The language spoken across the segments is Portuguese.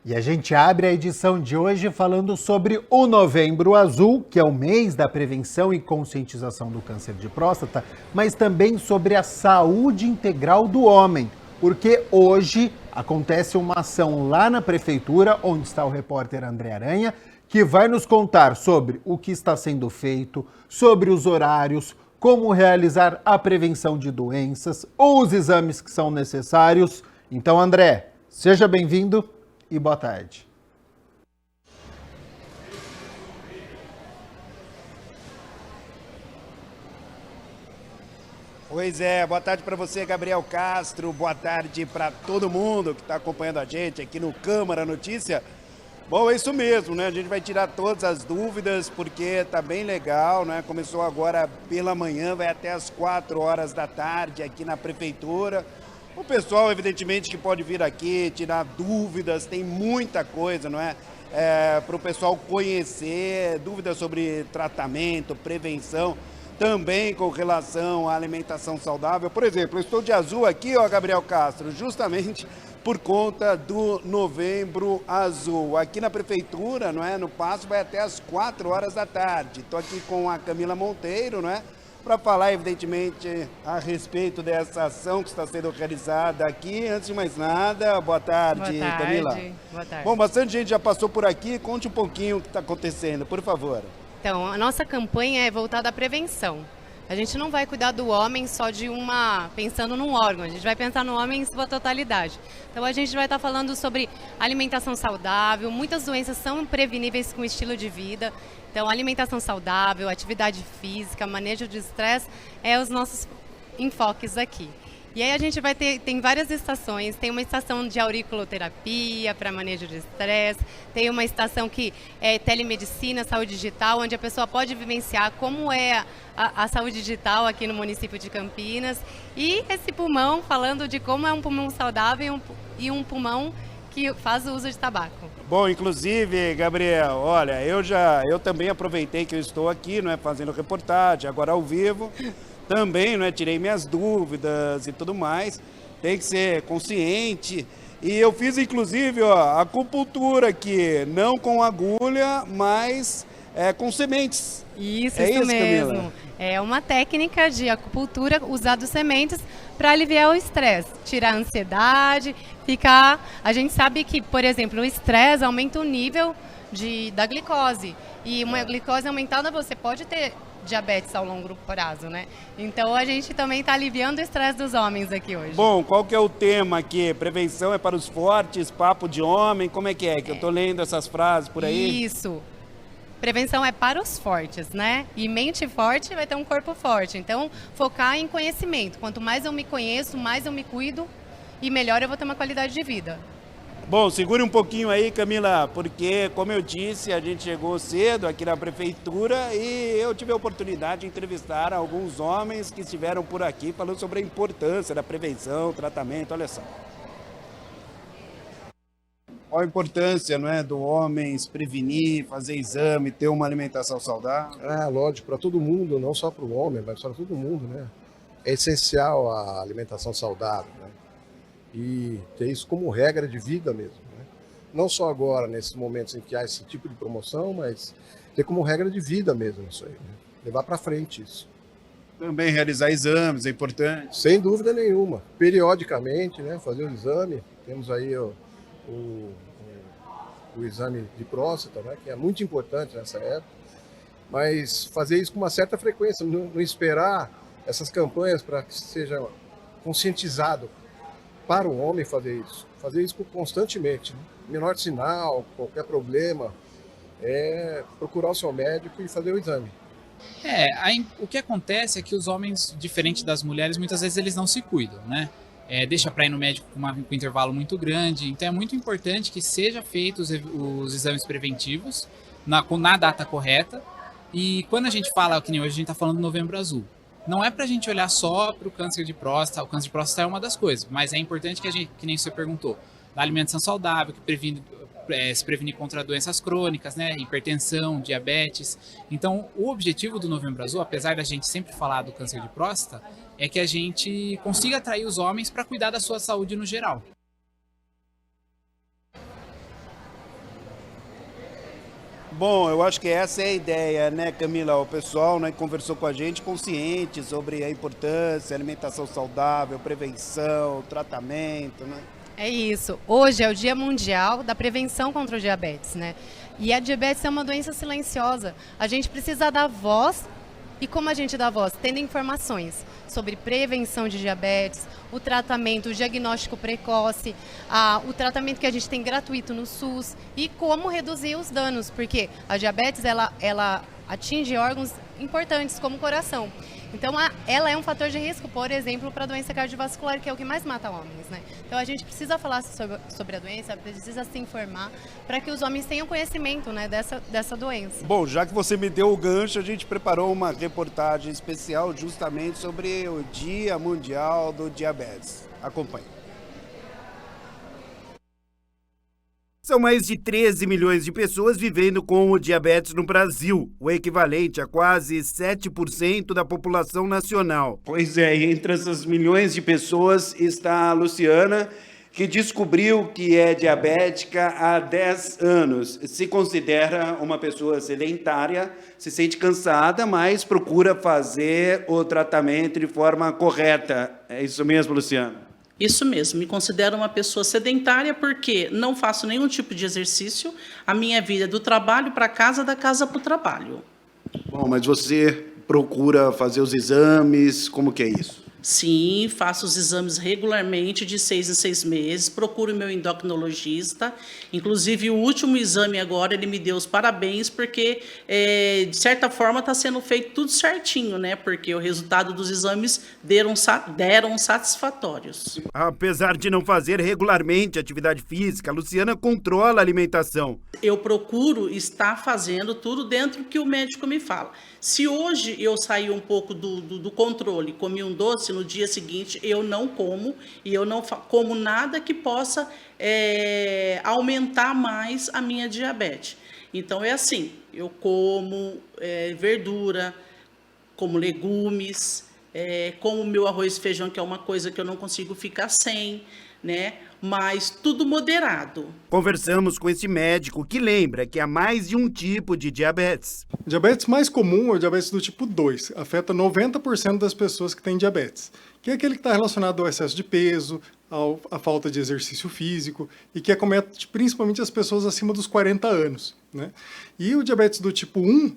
E a gente abre a edição de hoje falando sobre o Novembro Azul, que é o mês da prevenção e conscientização do câncer de próstata, mas também sobre a saúde integral do homem, porque hoje acontece uma ação lá na prefeitura, onde está o repórter André Aranha, que vai nos contar sobre o que está sendo feito, sobre os horários, como realizar a prevenção de doenças, os exames que são necessários. Então, André, seja bem-vindo e boa tarde. Pois é, boa tarde para você, Gabriel Castro, boa tarde para todo mundo que está acompanhando a gente aqui no Câmara Notícia. Bom, é isso mesmo, né? A gente vai tirar todas as dúvidas porque tá bem legal, né? Começou agora pela manhã, vai até as 4 horas da tarde aqui na Prefeitura. O pessoal, evidentemente, que pode vir aqui, tirar dúvidas, tem muita coisa, não é? Para o pessoal conhecer, dúvidas sobre tratamento, prevenção, também com relação à alimentação saudável. Por exemplo, eu estou de azul aqui, ó, Gabriel Castro, justamente por conta do Novembro Azul. Aqui na Prefeitura, não é? No Paço, vai até as 4 horas da tarde. Estou aqui com a Camila Monteiro, não é? Para falar, evidentemente, a respeito dessa ação que está sendo realizada aqui. Antes de mais nada, boa tarde, Camila. Boa tarde. Bom, bastante gente já passou por aqui. Conte um pouquinho o que está acontecendo, por favor. Então, a nossa campanha é voltada à prevenção. A gente não vai cuidar do homem só pensando num órgão, a gente vai pensar no homem em sua totalidade. Então, a gente vai estar falando sobre alimentação saudável, muitas doenças são preveníveis com o estilo de vida. Então, alimentação saudável, atividade física, manejo de estresse, os nossos enfoques aqui. E aí a gente tem várias estações, tem uma estação de auriculoterapia para manejo de estresse, tem uma estação que é telemedicina, saúde digital, onde a pessoa pode vivenciar como é a saúde digital aqui no município de Campinas. E esse pulmão, falando de como é um pulmão saudável e um pulmão que faz o uso de tabaco. Bom, inclusive, Gabriel, olha, eu também aproveitei que eu estou aqui, não é, fazendo reportagem, agora ao vivo. Também, não é, tirei minhas dúvidas e tudo mais. Tem que ser consciente. E eu fiz, inclusive, ó, acupuntura aqui, não com agulha, mas com sementes. Isso isso mesmo. Camila? É uma técnica de acupuntura usando sementes para aliviar o estresse, tirar a ansiedade, A gente sabe que, por exemplo, o estresse aumenta o nível da glicose. E uma glicose aumentada, você pode ter diabetes ao longo prazo, né? Então a gente também está aliviando o estresse dos homens aqui hoje. Bom, qual que é o tema aqui? Prevenção é para os fortes, papo de homem, como é que é? Que eu tô lendo essas frases por aí. Isso. Prevenção é para os fortes, né? E mente forte vai ter um corpo forte. Então, focar em conhecimento. Quanto mais eu me conheço, mais eu me cuido e melhor eu vou ter uma qualidade de vida. Bom, segure um pouquinho aí, Camila, porque, como eu disse, a gente chegou cedo aqui na Prefeitura e eu tive a oportunidade de entrevistar alguns homens que estiveram por aqui falando sobre a importância da prevenção, tratamento, olha só. Qual a importância, não é, do homem se prevenir, fazer exame, ter uma alimentação saudável? Lógico, para todo mundo, não só para o homem, mas para todo mundo, né? É essencial a alimentação saudável, né? E ter isso como regra de vida mesmo, né? Não só agora, nesses momentos em que há esse tipo de promoção, mas ter como regra de vida mesmo isso aí, né? Levar para frente isso. Também realizar exames é importante. Sem dúvida nenhuma. Periodicamente, né? Fazer o exame. Temos aí o exame de próstata, né? Que é muito importante nessa época. Mas fazer isso com uma certa frequência, não esperar essas campanhas para que seja conscientizado para o homem fazer isso constantemente, né? Menor sinal, qualquer problema, procurar o seu médico e fazer o exame. O que acontece é que os homens, diferente das mulheres, muitas vezes eles não se cuidam, né? Deixa para ir no médico com um intervalo muito grande, então é muito importante que seja feitos os exames preventivos na data correta. E quando a gente fala, que nem hoje a gente está falando do Novembro Azul, não é pra gente olhar só pro câncer de próstata. O câncer de próstata é uma das coisas, mas é importante que a gente, que nem você perguntou, da alimentação saudável, que se prevenir contra doenças crônicas, né, hipertensão, diabetes. Então, o objetivo do Novembro Azul, apesar da gente sempre falar do câncer de próstata, é que a gente consiga atrair os homens para cuidar da sua saúde no geral. Bom, eu acho que essa é a ideia, né, Camila? O pessoal, né, que conversou com a gente consciente sobre a importância, alimentação saudável, prevenção, tratamento, né? É isso. Hoje é o Dia Mundial da Prevenção contra o Diabetes, né? E a diabetes é uma doença silenciosa. A gente precisa dar voz. E como a gente dá voz? Tendo informações sobre prevenção de diabetes, o tratamento, o diagnóstico precoce, o tratamento que a gente tem gratuito no SUS e como reduzir os danos, porque a diabetes ela atinge órgãos importantes como o coração. Então, ela é um fator de risco, por exemplo, para a doença cardiovascular, que é o que mais mata homens, né? Então, a gente precisa falar sobre a doença, precisa se informar para que os homens tenham conhecimento, né, dessa doença. Bom, já que você me deu o gancho, a gente preparou uma reportagem especial justamente sobre o Dia Mundial do Diabetes. Acompanhe. São mais de 13 milhões de pessoas vivendo com o diabetes no Brasil, o equivalente a quase 7% da população nacional. Pois é, entre essas milhões de pessoas está a Luciana, que descobriu que é diabética há 10 anos. Se considera uma pessoa sedentária, se sente cansada, mas procura fazer o tratamento de forma correta. É isso mesmo, Luciana? Isso mesmo, me considero uma pessoa sedentária porque não faço nenhum tipo de exercício. A minha vida é do trabalho para casa, da casa para o trabalho. Bom, mas você procura fazer os exames, como que é isso? Sim, faço os exames regularmente, de 6 em 6 meses, procuro meu endocrinologista. Inclusive, o último exame agora, ele me deu os parabéns, porque, de certa forma, está sendo feito tudo certinho, né? Porque o resultado dos exames deram satisfatórios. Apesar de não fazer regularmente atividade física, a Luciana controla a alimentação. Eu procuro estar fazendo tudo dentro do que o médico me fala. Se hoje eu sair um pouco do controle, comi um doce, no dia seguinte eu não como e eu não como nada que possa aumentar mais a minha diabetes. Então é assim, eu como verdura, como legumes, como meu arroz e feijão, que é uma coisa que eu não consigo ficar sem, né? Mas tudo moderado. Conversamos com esse médico que lembra que há mais de um tipo de diabetes. O diabetes mais comum é o diabetes do tipo 2, afeta 90% das pessoas que têm diabetes, que é aquele que está relacionado ao excesso de peso, à falta de exercício físico e que acomete principalmente as pessoas acima dos 40 anos, né? E o diabetes do tipo 1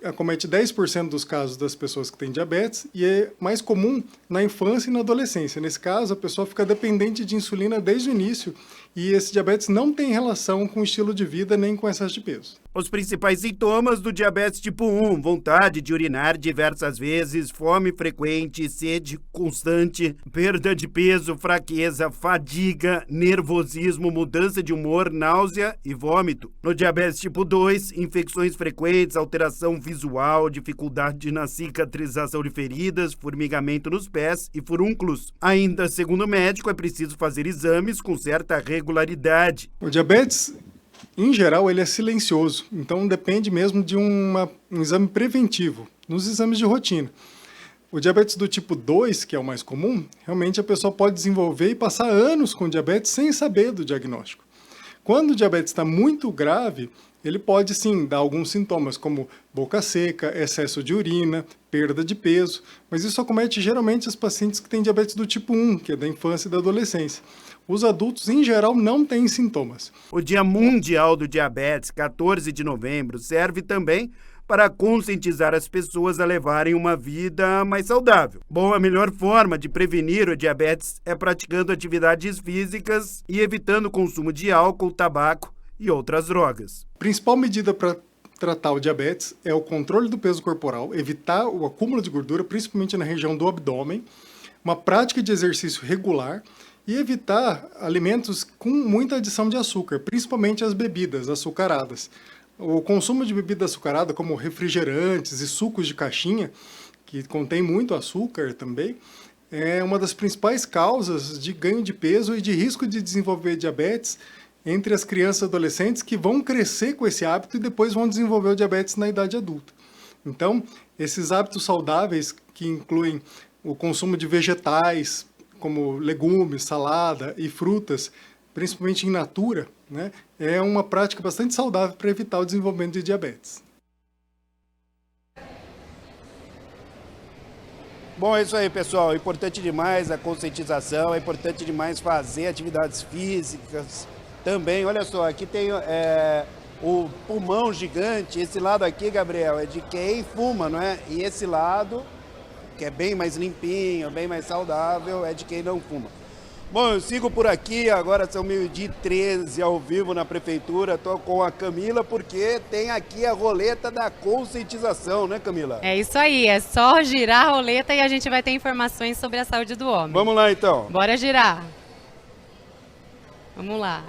acomete 10% dos casos das pessoas que têm diabetes e é mais comum na infância e na adolescência. Nesse caso, a pessoa fica dependente de insulina desde o início e esse diabetes não tem relação com o estilo de vida nem com excesso de peso. Os principais sintomas do diabetes tipo 1, vontade de urinar diversas vezes, fome frequente, sede constante, perda de peso, fraqueza, fadiga, nervosismo, mudança de humor, náusea e vômito. No diabetes tipo 2, infecções frequentes, alteração visual, dificuldade na cicatrização de feridas, formigamento nos pés e furúnculos. Ainda, segundo o médico, é preciso fazer exames com certa regularidade. O diabetes, em geral, ele é silencioso, então depende mesmo de um exame preventivo, nos exames de rotina. O diabetes do tipo 2, que é o mais comum, realmente a pessoa pode desenvolver e passar anos com diabetes sem saber do diagnóstico. Quando o diabetes está muito grave, ele pode sim dar alguns sintomas, como boca seca, excesso de urina, perda de peso, mas isso acomete geralmente os pacientes que têm diabetes do tipo 1, que é da infância e da adolescência. Os adultos, em geral, não têm sintomas. O Dia Mundial do Diabetes, 14 de novembro, serve também para conscientizar as pessoas a levarem uma vida mais saudável. Bom, a melhor forma de prevenir o diabetes é praticando atividades físicas e evitando o consumo de álcool, tabaco e outras drogas. A principal medida para tratar o diabetes é o controle do peso corporal, evitar o acúmulo de gordura, principalmente na região do abdômen, uma prática de exercício regular e evitar alimentos com muita adição de açúcar, principalmente as bebidas açucaradas. O consumo de bebida açucarada, como refrigerantes e sucos de caixinha, que contém muito açúcar também, é uma das principais causas de ganho de peso e de risco de desenvolver diabetes entre as crianças e adolescentes que vão crescer com esse hábito e depois vão desenvolver o diabetes na idade adulta. Então, esses hábitos saudáveis, que incluem o consumo de vegetais, como legumes, salada e frutas, principalmente in natura, né, é uma prática bastante saudável para evitar o desenvolvimento de diabetes. Bom, é isso aí, pessoal. Importante demais a conscientização, é importante demais fazer atividades físicas também. Olha só, aqui tem o pulmão gigante. Esse lado aqui, Gabriel, é de quem fuma, não é? E esse lado, que é bem mais limpinho, bem mais saudável, é de quem não fuma. Bom, eu sigo por aqui, agora são 12h13 ao vivo na Prefeitura, estou com a Camila, porque tem aqui a roleta da conscientização, né, Camila? É isso aí, é só girar a roleta e a gente vai ter informações sobre a saúde do homem. Vamos lá, então. Bora girar. Vamos lá.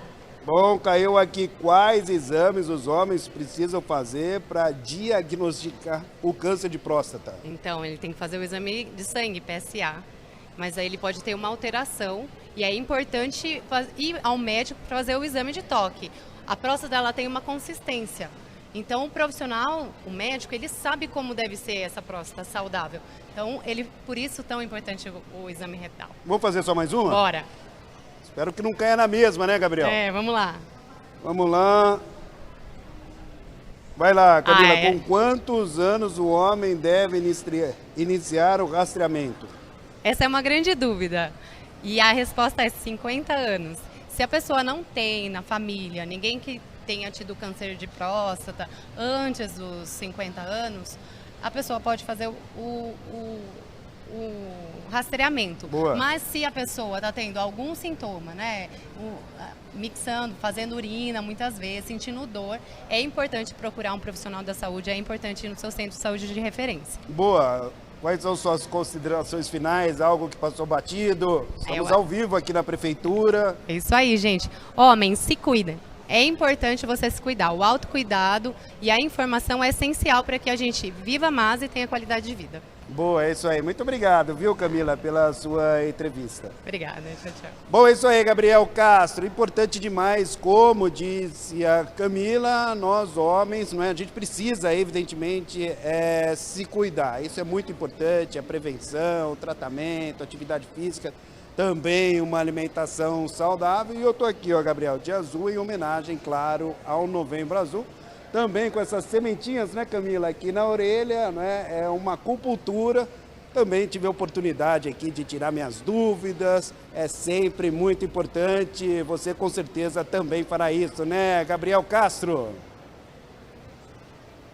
Bom, caiu aqui quais exames os homens precisam fazer para diagnosticar o câncer de próstata. Então, ele tem que fazer o exame de sangue, PSA, mas aí ele pode ter uma alteração e é importante ir ao médico para fazer o exame de toque. A próstata ela tem uma consistência, então o profissional, o médico, ele sabe como deve ser essa próstata saudável. Então, por isso tão importante o exame retal. Vamos fazer só mais uma? Bora. Espero que não caia na mesma, né, Gabriel? Vamos lá. Vamos lá. Vai lá, Camila, com quantos anos o homem deve iniciar o rastreamento? Essa é uma grande dúvida. E a resposta é 50 anos. Se a pessoa não tem na família ninguém que tenha tido câncer de próstata antes dos 50 anos, a pessoa pode fazer o rastreamento. Boa. Mas se a pessoa está tendo algum sintoma, né, mixando, fazendo urina muitas vezes, sentindo dor, é importante procurar um profissional da saúde, é importante ir no seu centro de saúde de referência. Boa. Quais são suas considerações finais? Algo que passou batido? Estamos ao vivo aqui na Prefeitura. É isso aí, gente. Homens, se cuidem. É importante você se cuidar. O autocuidado e a informação é essencial para que a gente viva mais e tenha qualidade de vida. Boa, é isso aí. Muito obrigado, viu, Camila, pela sua entrevista. Obrigada, tchau, tchau. Bom, é isso aí, Gabriel Castro. Importante demais, como disse a Camila, nós homens, não é? A gente precisa, evidentemente, se cuidar. Isso é muito importante, a prevenção, o tratamento, atividade física, também uma alimentação saudável. E eu estou aqui, ó, Gabriel, de azul, em homenagem, claro, ao Novembro Azul. Também com essas sementinhas, né, Camila, aqui na orelha, né, é uma acupuntura. Também tive a oportunidade aqui de tirar minhas dúvidas, é sempre muito importante, você com certeza também fará isso, né, Gabriel Castro?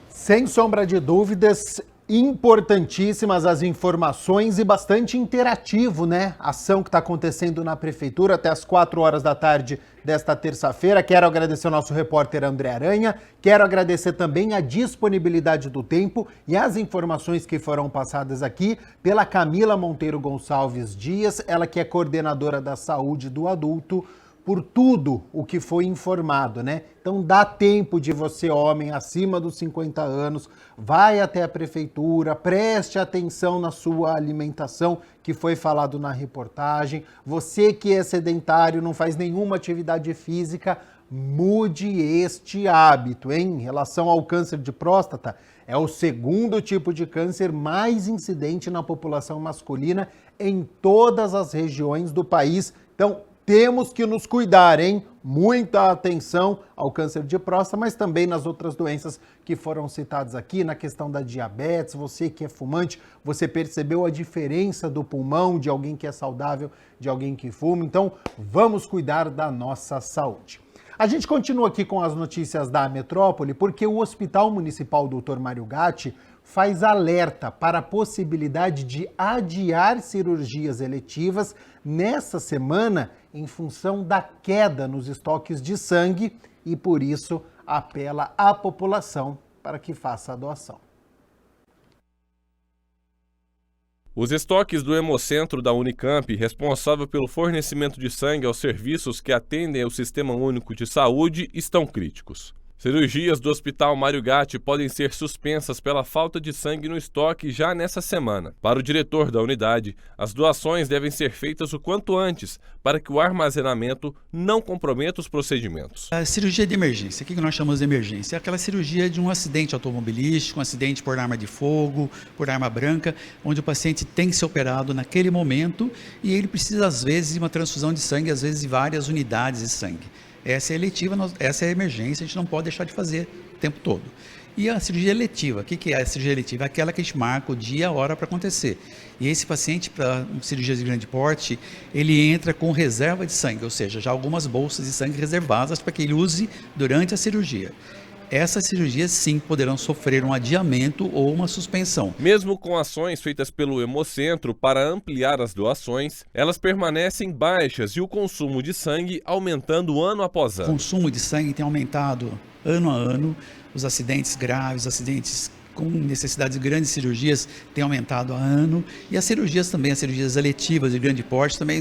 Sem sombra de dúvidas, importantíssimas as informações e bastante interativo, né? Ação que está acontecendo na Prefeitura até as 4 horas da tarde desta terça-feira. Quero agradecer ao nosso repórter André Aranha, quero agradecer também a disponibilidade do tempo e as informações que foram passadas aqui pela Camila Monteiro Gonçalves Dias, ela que é coordenadora da saúde do adulto, por tudo o que foi informado, né? Então dá tempo de você, homem acima dos 50 anos, vai até a Prefeitura, preste atenção na sua alimentação, que foi falado na reportagem. Você que é sedentário, não faz nenhuma atividade física, mude este hábito, hein? Em relação ao câncer de próstata, é o segundo tipo de câncer mais incidente na população masculina em todas as regiões do país. Então, temos que nos cuidar, hein? Muita atenção ao câncer de próstata, mas também nas outras doenças que foram citadas aqui, na questão da diabetes. Você que é fumante, você percebeu a diferença do pulmão de alguém que é saudável, de alguém que fuma? Então, vamos cuidar da nossa saúde. A gente continua aqui com as notícias da metrópole, porque o Hospital Municipal Dr. Mário Gatti faz alerta para a possibilidade de adiar cirurgias eletivas nessa semana em função da queda nos estoques de sangue e, por isso, apela à população para que faça a doação. Os estoques do Hemocentro da Unicamp, responsável pelo fornecimento de sangue aos serviços que atendem ao Sistema Único de Saúde, estão críticos. Cirurgias do Hospital Mário Gatti podem ser suspensas pela falta de sangue no estoque já nessa semana. Para o diretor da unidade, as doações devem ser feitas o quanto antes, para que o armazenamento não comprometa os procedimentos. A cirurgia de emergência, o que nós chamamos de emergência? É aquela cirurgia de um acidente automobilístico, um acidente por arma de fogo, por arma branca, onde o paciente tem que ser operado naquele momento e ele precisa, às vezes, de uma transfusão de sangue, às vezes de várias unidades de sangue. Essa é eletiva, essa é a emergência, a gente não pode deixar de fazer o tempo todo. E a cirurgia eletiva, o que é a cirurgia eletiva? É aquela que a gente marca o dia e a hora para acontecer. E esse paciente, para cirurgias de grande porte, ele entra com reserva de sangue, ou seja, já algumas bolsas de sangue reservadas para que ele use durante a cirurgia. Essas cirurgias, sim, poderão sofrer um adiamento ou uma suspensão. Mesmo com ações feitas pelo Hemocentro para ampliar as doações, elas permanecem baixas e o consumo de sangue aumentando ano após ano. O consumo de sangue tem aumentado ano a ano, os acidentes graves, acidentes com necessidade de grandes cirurgias têm aumentado a ano e as cirurgias também, as cirurgias eletivas de grande porte também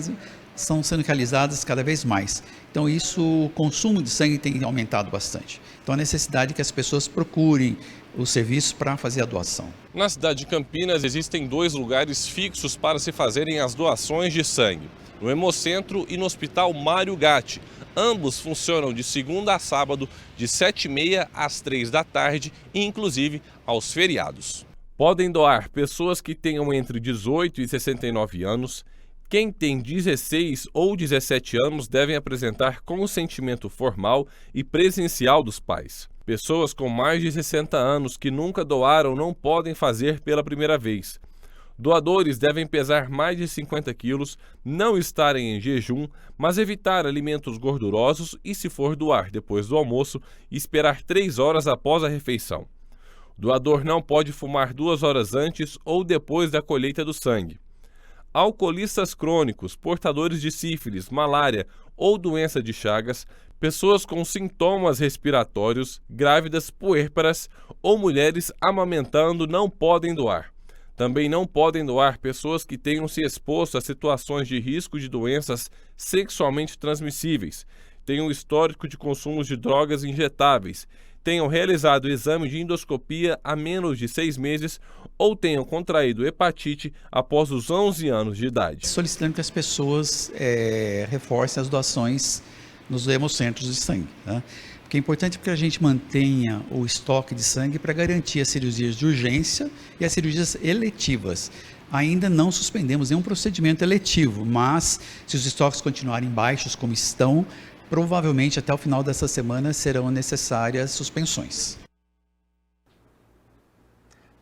estão sendo realizadas cada vez mais. Então o consumo de sangue tem aumentado bastante. Então a necessidade é que as pessoas procurem os serviços para fazer a doação. Na cidade de Campinas existem 2 lugares fixos para se fazerem as doações de sangue, no Hemocentro e no Hospital Mário Gatti. Ambos funcionam de segunda a sábado, de 7h30 às 3 da tarde e inclusive aos feriados. Podem doar pessoas que tenham entre 18 e 69 anos, quem tem 16 ou 17 anos devem apresentar consentimento formal e presencial dos pais. Pessoas com mais de 60 anos que nunca doaram não podem fazer pela primeira vez. Doadores devem pesar mais de 50 quilos, não estarem em jejum, mas evitar alimentos gordurosos e, se for doar depois do almoço, esperar 3 horas após a refeição. O doador não pode fumar 2 horas antes ou depois da colheita do sangue. Alcoolistas crônicos, portadores de sífilis, malária ou doença de Chagas, pessoas com sintomas respiratórios, grávidas, puérperas ou mulheres amamentando não podem doar. Também não podem doar pessoas que tenham se exposto a situações de risco de doenças sexualmente transmissíveis, tenham histórico de consumo de drogas injetáveis, tenham realizado exame de endoscopia há menos de 6 meses ou tenham contraído hepatite após os 11 anos de idade. Solicitando que as pessoas reforcem as doações nos hemocentros de sangue, tá? Porque é importante que a gente mantenha o estoque de sangue para garantir as cirurgias de urgência e as cirurgias eletivas. Ainda não suspendemos nenhum procedimento eletivo, mas se os estoques continuarem baixos como estão, provavelmente até o final dessa semana serão necessárias suspensões.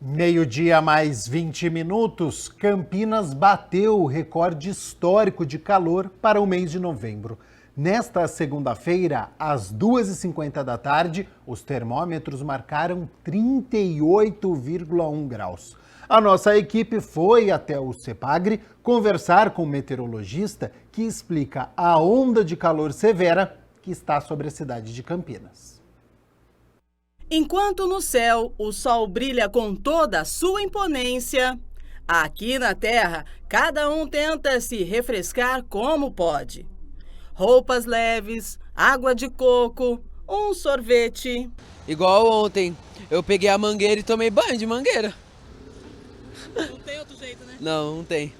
12:00 mais 20 minutos, Campinas bateu o recorde histórico de calor para o mês de novembro. Nesta segunda-feira, às 2h50 da tarde, os termômetros marcaram 38,1 graus. A nossa equipe foi até o CEPAGRE conversar com o meteorologista que explica a onda de calor severa que está sobre a cidade de Campinas. Enquanto no céu o sol brilha com toda a sua imponência, aqui na terra cada um tenta se refrescar como pode. Roupas leves, água de coco, um sorvete. Igual ontem, eu peguei a mangueira e tomei banho de mangueira. Não tem outro jeito, né? Não tem.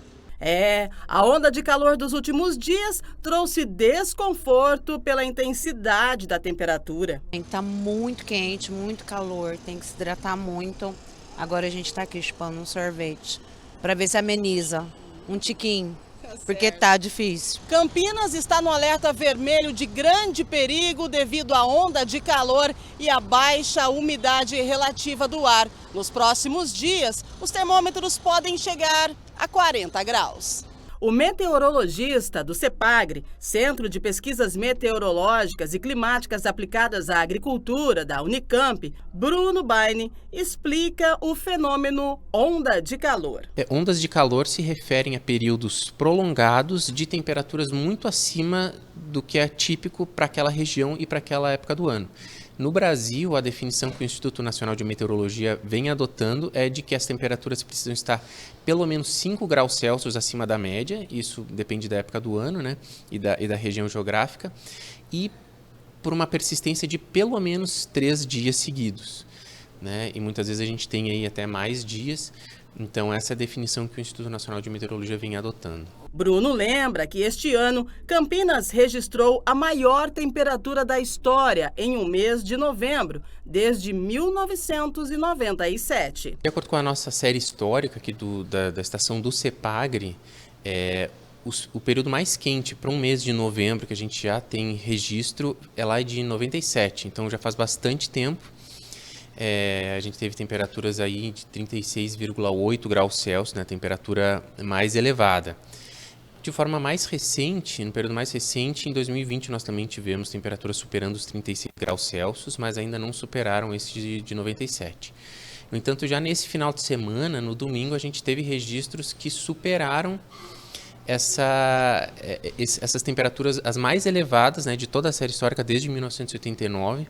A onda de calor dos últimos dias trouxe desconforto pela intensidade da temperatura. Tá muito quente, muito calor, tem que se hidratar muito. Agora a gente tá aqui chupando um sorvete para ver se ameniza um tiquinho. Porque tá difícil. Campinas está no alerta vermelho de grande perigo devido à onda de calor e à baixa umidade relativa do ar. Nos próximos dias, os termômetros podem chegar a 40 graus. O meteorologista do CEPAGRE, Centro de Pesquisas Meteorológicas e Climáticas Aplicadas à Agricultura da Unicamp, Bruno Baine, explica o fenômeno onda de calor. Ondas de calor se referem a períodos prolongados de temperaturas muito acima do que é típico para aquela região e para aquela época do ano. No Brasil, a definição que o Instituto Nacional de Meteorologia vem adotando é de que as temperaturas precisam estar pelo menos 5 graus Celsius acima da média, isso depende da época do ano, né, e da região geográfica, e por uma persistência de pelo menos 3 dias seguidos, né? E muitas vezes a gente tem aí até mais dias. Então, essa é a definição que o Instituto Nacional de Meteorologia vem adotando. Bruno lembra que este ano, Campinas registrou a maior temperatura da história em um mês de novembro, desde 1997. De acordo com a nossa série histórica aqui da estação do CEPAGRE, o período mais quente para um mês de novembro que a gente já tem registro é lá de 97, então já faz bastante tempo. A gente teve temperaturas aí de 36,8 graus Celsius, né, a temperatura mais elevada. De forma mais recente, no período mais recente, em 2020 nós também tivemos temperaturas superando os 36 graus Celsius, mas ainda não superaram esse de 97. No entanto, já nesse final de semana, no domingo, a gente teve registros que superaram essas temperaturas as mais elevadas, né, de toda a série histórica desde 1989.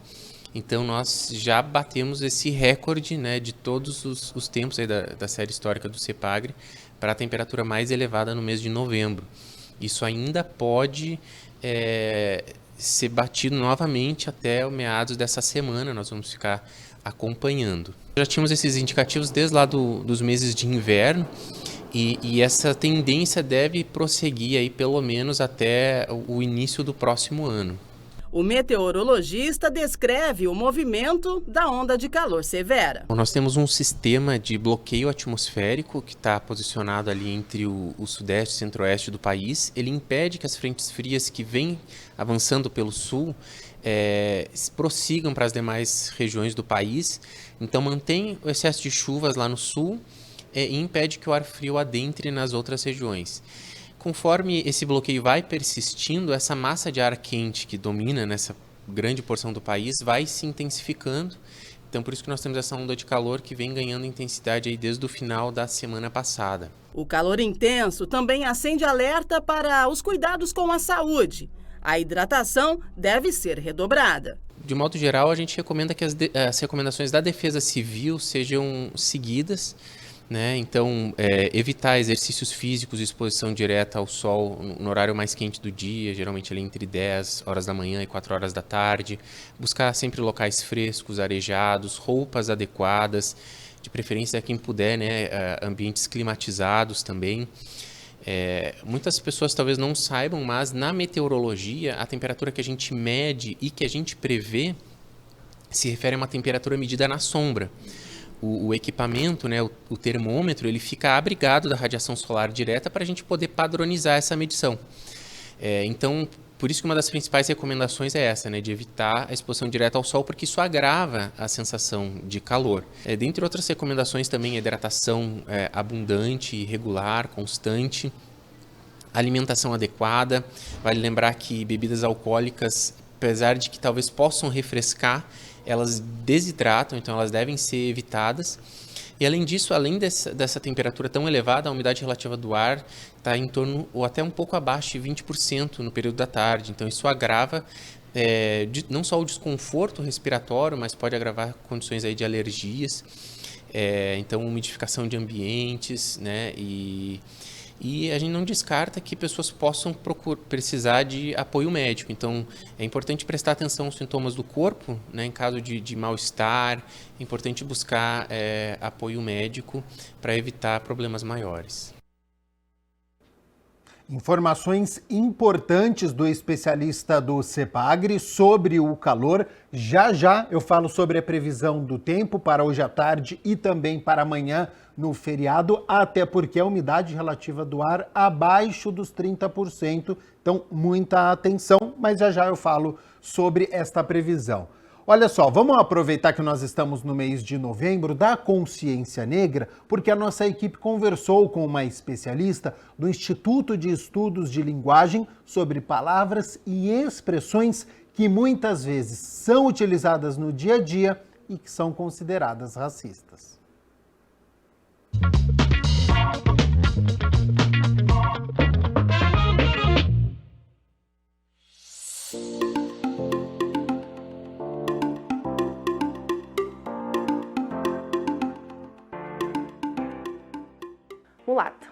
Então, nós já batemos esse recorde, né, de todos os tempos aí da série histórica do CEPAGRE para a temperatura mais elevada no mês de novembro. Isso ainda pode ser batido novamente até o meados dessa semana, nós vamos ficar acompanhando. Já tínhamos esses indicativos desde lá dos meses de inverno e essa tendência deve prosseguir aí pelo menos até o início do próximo ano. O meteorologista descreve o movimento da onda de calor severa. Nós temos um sistema de bloqueio atmosférico que está posicionado ali entre o sudeste e centro-oeste do país. Ele impede que as frentes frias que vêm avançando pelo sul prossigam para as demais regiões do país. Então mantém o excesso de chuvas lá no sul e impede que o ar frio adentre nas outras regiões. Conforme esse bloqueio vai persistindo, essa massa de ar quente que domina nessa grande porção do país vai se intensificando. Então, por isso que nós temos essa onda de calor que vem ganhando intensidade aí desde o final da semana passada. O calor intenso também acende alerta para os cuidados com a saúde. A hidratação deve ser redobrada. De modo geral, a gente recomenda que as recomendações da Defesa Civil sejam seguidas, né? Então, evitar exercícios físicos e exposição direta ao sol no horário mais quente do dia, geralmente ali entre 10 horas da manhã e 4 horas da tarde. Buscar sempre locais frescos, arejados, roupas adequadas, de preferência quem puder, né? Ambientes climatizados também. Muitas pessoas talvez não saibam, mas na meteorologia, a temperatura que a gente mede e que a gente prevê se refere a uma temperatura medida na sombra. O equipamento, né, o termômetro, ele fica abrigado da radiação solar direta para a gente poder padronizar essa medição. Então, por isso que uma das principais recomendações é essa, né, de evitar a exposição direta ao sol, porque isso agrava a sensação de calor. Dentre outras recomendações também, a hidratação abundante, regular, constante, alimentação adequada. Vale lembrar que bebidas alcoólicas, apesar de que talvez possam refrescar, elas desidratam, então elas devem ser evitadas. E além disso, além dessa temperatura tão elevada, a umidade relativa do ar está em torno ou até um pouco abaixo de 20% no período da tarde. Então isso agrava não só o desconforto respiratório, mas pode agravar condições aí de alergias. Então umidificação de ambientes, né? E a gente não descarta que pessoas possam precisar de apoio médico. Então, é importante prestar atenção aos sintomas do corpo, né? Em caso de mal-estar, é importante buscar apoio médico para evitar problemas maiores. Informações importantes do especialista do CEPAGRE sobre o calor. Já já eu falo sobre a previsão do tempo para hoje à tarde e também para amanhã no feriado, até porque a umidade relativa do ar abaixo dos 30%. Então, muita atenção, mas já já eu falo sobre esta previsão. Olha só, vamos aproveitar que nós estamos no mês de novembro da consciência negra, porque a nossa equipe conversou com uma especialista do Instituto de Estudos de Linguagem sobre palavras e expressões que muitas vezes são utilizadas no dia a dia e que são consideradas racistas. Mulata.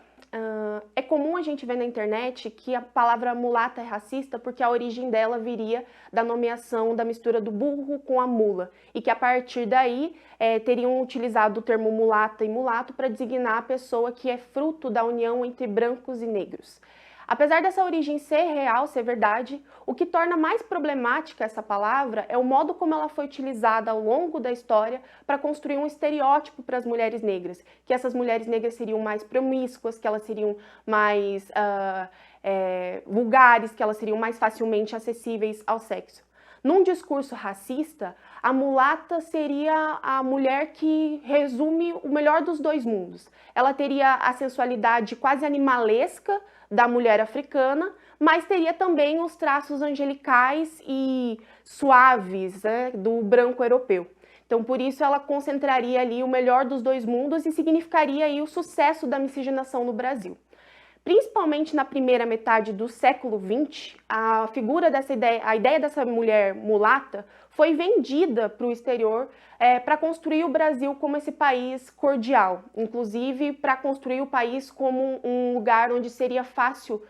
É comum a gente ver na internet que a palavra mulata é racista porque a origem dela viria da nomeação da mistura do burro com a mula, e que a partir daí teriam utilizado o termo mulata e mulato para designar a pessoa que é fruto da união entre brancos e negros. Apesar dessa origem ser real, ser verdade, o que torna mais problemática essa palavra é o modo como ela foi utilizada ao longo da história para construir um estereótipo para as mulheres negras, que essas mulheres negras seriam mais promíscuas, que elas seriam mais vulgares, que elas seriam mais facilmente acessíveis ao sexo. Num discurso racista, a mulata seria a mulher que resume o melhor dos dois mundos. Ela teria a sensualidade quase animalesca da mulher africana, mas teria também os traços angelicais e suaves, né, do branco europeu. Então, por isso, ela concentraria ali o melhor dos dois mundos e significaria aí o sucesso da miscigenação no Brasil. Principalmente na primeira metade do século XX, a ideia dessa mulher mulata foi vendida para o exterior para construir o Brasil como esse país cordial, inclusive para construir o país como um lugar onde seria fácil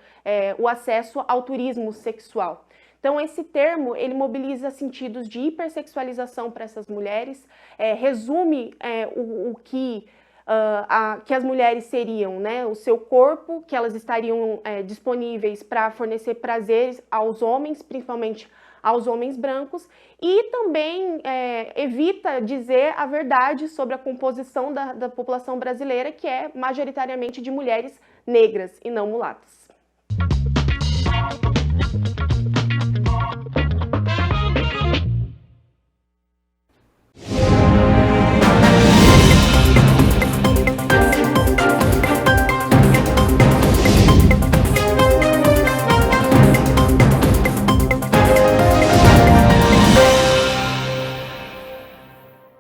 o acesso ao turismo sexual. Então, esse termo, ele mobiliza sentidos de hipersexualização para essas mulheres, resume o que as mulheres seriam, né, o seu corpo, que elas estariam disponíveis para fornecer prazeres aos homens, principalmente aos homens brancos, e também evita dizer a verdade sobre a composição da população brasileira, que é majoritariamente de mulheres negras e não mulatas.